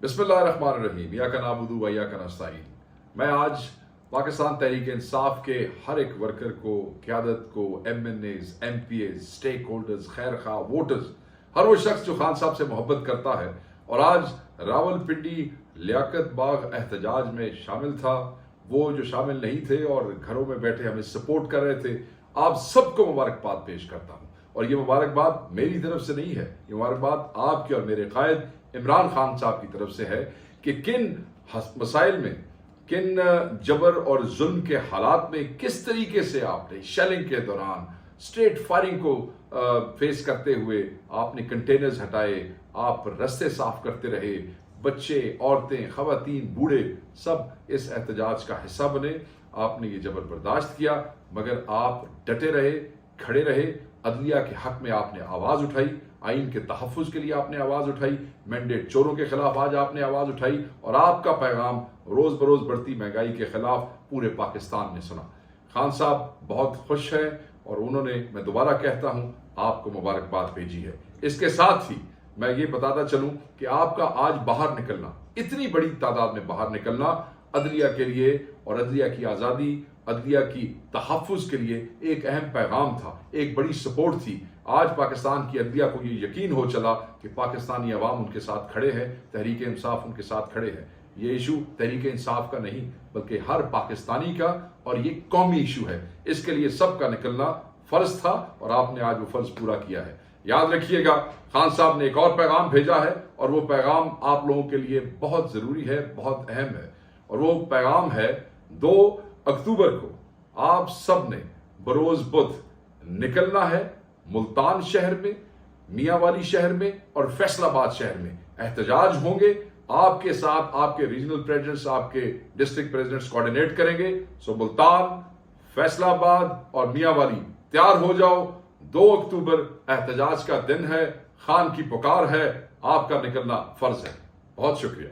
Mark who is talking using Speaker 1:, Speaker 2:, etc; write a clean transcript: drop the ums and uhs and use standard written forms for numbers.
Speaker 1: बिस्मिल्लाहिर्रहमानिर्रहीम इय्याका नअबुदु व इय्याका नस्तईन। मैं आज पाकिस्तान तहरीक इंसाफ के हर एक वर्कर को, क़यादत को, MNAs, MPAs, स्टेक होल्डर्स, खैर खा, वोटर्स, हर वो शख्स जो खान साहब से मोहब्बत करता है और आज रावलपिंडी लियाकत बाग एहतजाज में शामिल था, वो जो शामिल नहीं थे और घरों में बैठे हमें सपोर्ट कर रहे थे, आप सबको मुबारकबाद पेश करता हूँ। और ये मुबारकबाद मेरी तरफ से नहीं है, ये मुबारकबाद आपके और मेरे कायद इमरान खान साहब की तरफ से है कि किन मसाइल में, किन जबर और जुल्म के हालात में किस तरीके से आपने शेलिंग के दौरान स्ट्रेट फायरिंग को फेस करते हुए आपने कंटेनर्स हटाए, आप रास्ते साफ करते रहे, बच्चे, औरतें, खवातीन, बूढ़े सब इस एहतजाज का हिस्सा बने। आपने ये जबर बर्दाश्त किया, मगर आप डटे रहे, खड़े रहे, अदलिया के हक में आपने आवाज उठाई, आइन के तहफ़्फ़ुज़ के लिए आपने आवाज उठाई, मैंडेट चोरों के खिलाफ आज आपने आवाज उठाई और आपका पैगाम रोज बरोज बढ़ती महंगाई के खिलाफ पूरे पाकिस्तान ने सुना। खान साहब बहुत खुश हैं और उन्होंने, मैं दोबारा कहता हूं, आपको मुबारकबाद भेजी है। इसके साथ ही मैं ये बताता चलूं कि आपका आज बाहर निकलना, इतनी बड़ी तादाद में बाहर निकलना अदलिया के लिए और अदलिया की आज़ादी, अदलिया की तहफ़्फ़ुज़ के लिए एक अहम पैगाम था, एक बड़ी सपोर्ट थी। आज पाकिस्तान की अदलिया को ये यकीन हो चला कि पाकिस्तानी अवाम उनके साथ खड़े हैं, तहरीक इंसाफ उनके साथ खड़े हैं। ये इशू तहरीक इंसाफ का नहीं बल्कि हर पाकिस्तानी का और ये कौमी इशू है। इसके लिए सबका निकलना फर्ज था और आपने आज वो फर्ज पूरा किया है। याद रखिएगा, खान साहब ने एक और पैगाम भेजा है और वो पैगाम आप लोगों के लिए बहुत जरूरी है, बहुत अहम है। और वो पैगाम है 2 अक्टूबर को आप सब ने बरोज बुध निकलना है। मुल्तान शहर में, मियांवाली शहर में और फैसलाबाद शहर में एहतजाज होंगे। आपके साथ आपके रीजनल प्रेसिडेंट्स, आपके डिस्ट्रिक्ट प्रेसिडेंट्स कोऑर्डिनेट करेंगे। सो मुल्तान, फैसलाबाद और मियांवाली तैयार हो जाओ। 2 अक्टूबर एहतजाज का दिन है, खान की पुकार है, आपका निकलना फर्ज है। बहुत शुक्रिया।